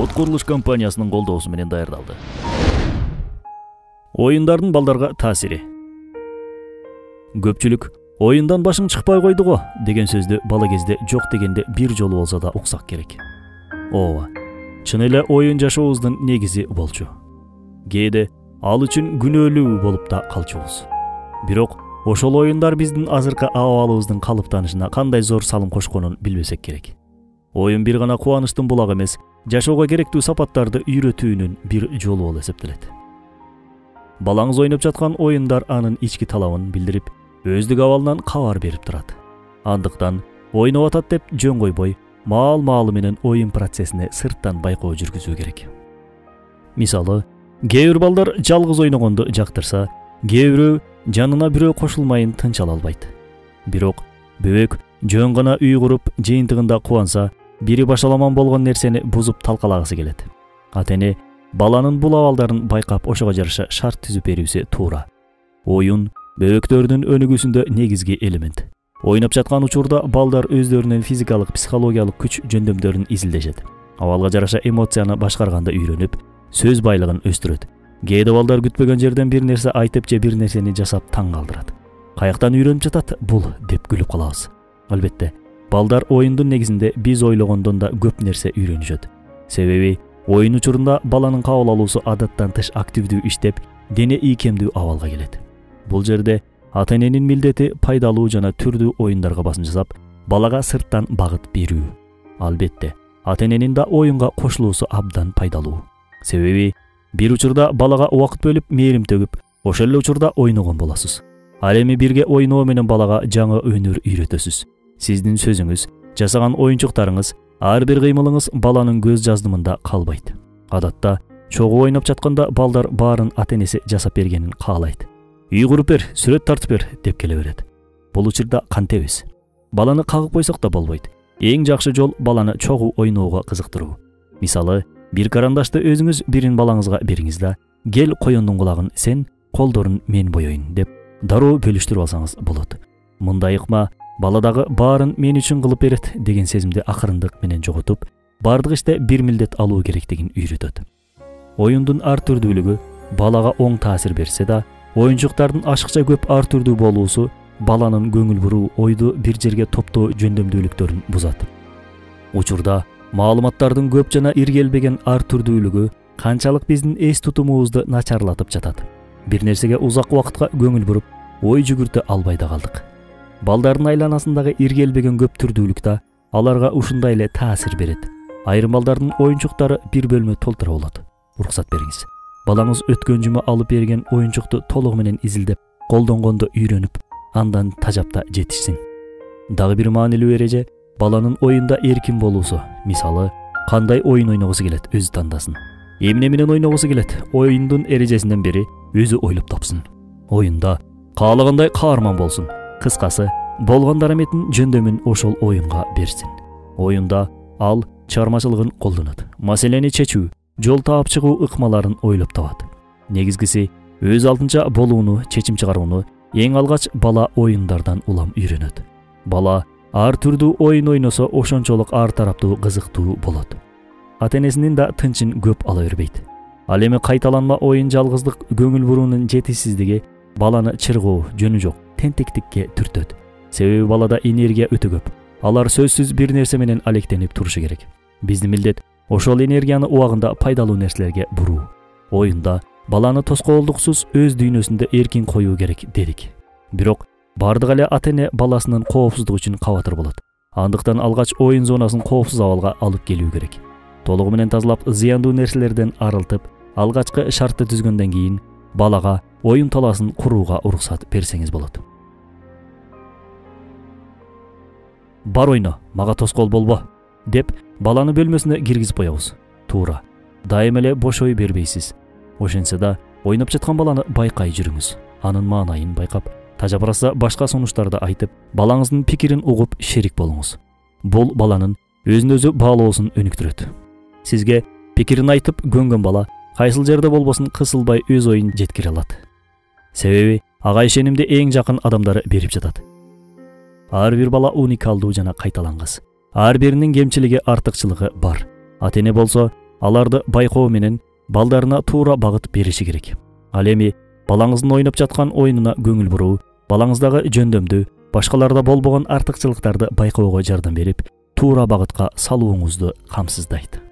Код курулуш компаниясынын колдоосу менен даярдалды. Оюндардын балдарга таасири. Көпчүлүк оюндан башың чыкпай койду го деген сөздү бала кезде жок дегенде бир жолу болсо да уксак керек. Ооба, чын эле оюн жашообуздун негизи болчу. Кээде ал үчүн күнөөлүү болуп да калчубуз. Бирок ошол оюндар биздин азыркы абалыбыздын калыптанышына кандай зор салым кошконун билбесек керек. Оюн бир гана кубанычтын булагы эмес, жашоого керектүү сапаттарды үйрөтүүнүн бир жолу болуп эсептелет. Балаңыз ойноп жаткан оюндар анын ички талабын билдирип, өздүк абалынан кабар берип турат. Андыктан ойноп атат деп жөн койбой, маал-маалы менен оюн процессине сырттан байкоо жүргүзүү керек. Мисалы, кээ бир балдар жалгыз ойногонду жактырса, кээ бирөө жанына бирөө кошулмайын тынч ала албайт. Бирок бөбөк жөн гана үй куруп, жыйынтыгында кубанса, бири башаламан болгон нерсени бузуп талкалагысы келет. Ата-эне баланын бул абалдарын байкап ошого жараша шарт түзүп берүүсү туура. Оюн бөбөктөрдүн өнүгүүсүндө негизги элемент. Ойноп жаткан учурда балдар өздөрүнүн физикалык, психологиялык күч жөндөмдөрүн изилдешет. Абалга жараша эмоцияны башкарганды үйрөнүп, сөз байлыгын өстүрөт. Кээде балдар күтпөгөн жерден бир нерсе айтып же бир нерсени жасап таң калтырат. Каяктан үйрөнүп жатат бул деп күлүп калабыз. Албетте, балдар оюндун негизинде биз ойлогондон да көп нерсе үйрөнүшөт. Себеби оюн учурунда баланын кабыл алуусу адаттан тыш активдүү иштеп, дене ийкемдүү абалга келет. Бул жерде ата-эненин милдети пайдалуу жана түрдүү оюндарга басым жасап, балага сырттан багыт берүү. Албетте, ата-эненин да оюнга кошулуусу абдан пайдалуу. Себеби бир учурда балага убакыт бөлүп, мээрим төгүп, ошол эле учурда ойногон болосуз. Ал эми бирге ойноо менен балага жаңы өнөр үйрөтөсүз. Сиздин сөзүңүз, жасаган оюнчуктарыңыз, ар бир кыймылыңыз баланын көз жаздымында калбайт. Адатта чогуу ойноп жатканда балдар баарын ата-энеси жасап бергенин каалайт. Үй куруп бер, сүрөт тартып бер деп келе берет. Бул учурда кантебиз? Баланы кагып койсок да болбойт. Эң жакшы жол баланы чогуу ойноого кызыктыруу. Мисалы, бир карандашты өзүңүз бирин балаңызга бериңиз да, кел коёндун кулагын сен, колдорун мен боёйн деп дароо бөлүштүрүп алсаңыз болот. Мындай ыкма баладагы баарын мен үчүн кылып берет деген сезимди акырындык менен жоготуп, бардык иште бир милдет алуу керектигин үйрөтөт. Оюндун ар түрдүүлүгү балага оң таасир берсе да, оюнчуктардын ашыкча көп ар түрдүү болуусу баланын көңүл буруу, ойду бир жерге топтоо жөндөмдүүлүктөрүн бузат. Учурда маалыматтардын көп жана иргелбеген ар түрдүүлүгү канчалык биздин эс тутумубузду начарлатып жатат. Бир нерсеге узак убакытка көңүл буруп, ой жүгүртө албай да калдык. Балдардын айланасындагы иргелбеген көп түрдүүлүк да аларга ушундай эле таасир берет. Айрым балдардын оюнчуктары бир бөлмө толтура болот. Уруксат бериңиз. Балаңыз өткөн жума алып берген оюнчукту толугу менен изилдеп, колдонгонду үйрөнүп, андан тажапта жетишсин. Дагы бир маанилүү эреже баланын оюнда эркин болуусу. Мисалы, кандай оюн ойногусу келет өзү тандасын. Эмне менен ойногусу келет, оюндун эрежесинен бири өзү ойлоп тапсын. Оюнда каалагандай каарман болсун. Кыскасы, болгондар эметин жөндөмүн ошол оюнга берсин. Оюнда ал чыгармачылыгын колдонот. Маселени чечүү, жол таап чыгуу ыкмаларын ойлоп табат. Негизгиси өз алдынча болууну, чечим чыгарууну эң алгач бала оюндардан улам үйрөнөт. Бала ар түрдүү оюн ойносо ошончолук ар тараптуу кызыктуу болот. Ата-энесинин да тынчын көп ала бербейт. Ал эми кайталанма оюн жалгыздык, көңүл буруунун жетишсиздиги баланы чыргоо, жөнү жок, тентектикке түртөт. Себеби балада энергия өтө көп. Алар сөзсүз бир нерсе менен алектенип турушу керек. Биздин милдет ошол энергияны убагында пайдалуу нерселерге буруу. Оюнда баланы тоскоолдуксуз өз дүйнөсүндө эркин коюу керек дедик. Бирок бардык эле ата-эне баласынын коопсуздугу үчүн кабатыр болот. Андыктан алгач оюн зонасын коопсуз абалга алып келүү керек. Толугу менен тазалап, зыяндуу нерселерден арылтып, алгачкы шартты түзгөндөн кийин балага оюн талаасын курууга уруксат берсеңиз болот. Бар ойно, мага тоскоол болбо деп баланы бөлмөсүнө киргизип коебуз. Туура. Дайым эле бош ой бербейсиз. Ошентсе да ойноп жаткан баланы байкай жүрүңүз. Анын маанайын байкап, тажап араса башка сунуштарды айтып, балаңыздын пикирин угуп шерик болуңуз. Бул баланын өзүн өзү баалоосун өнүктүрөт. Сизге пикирин айтып көнгөн бала кайсыл жерде болбосун кысылбай өз оюн жеткире алат. Себеби ага ишенимди эң жакын адамдары берип жатат. Ар бир бала уникалдуу жана кайталангыс. Ар биринин кемчилиги, артыкчылыгы бар. Ата-эне болсо аларды байкоо менен балдарына туура багыт бериши керек. Ал эми балаңыздын ойноп жаткан оюнуна көңүл буруу, балаңыздагы жөндөмдү, башкаларда болбогон артыкчылыктарды байкоого жардам берип, туура багытка салууңузду камсыздайт.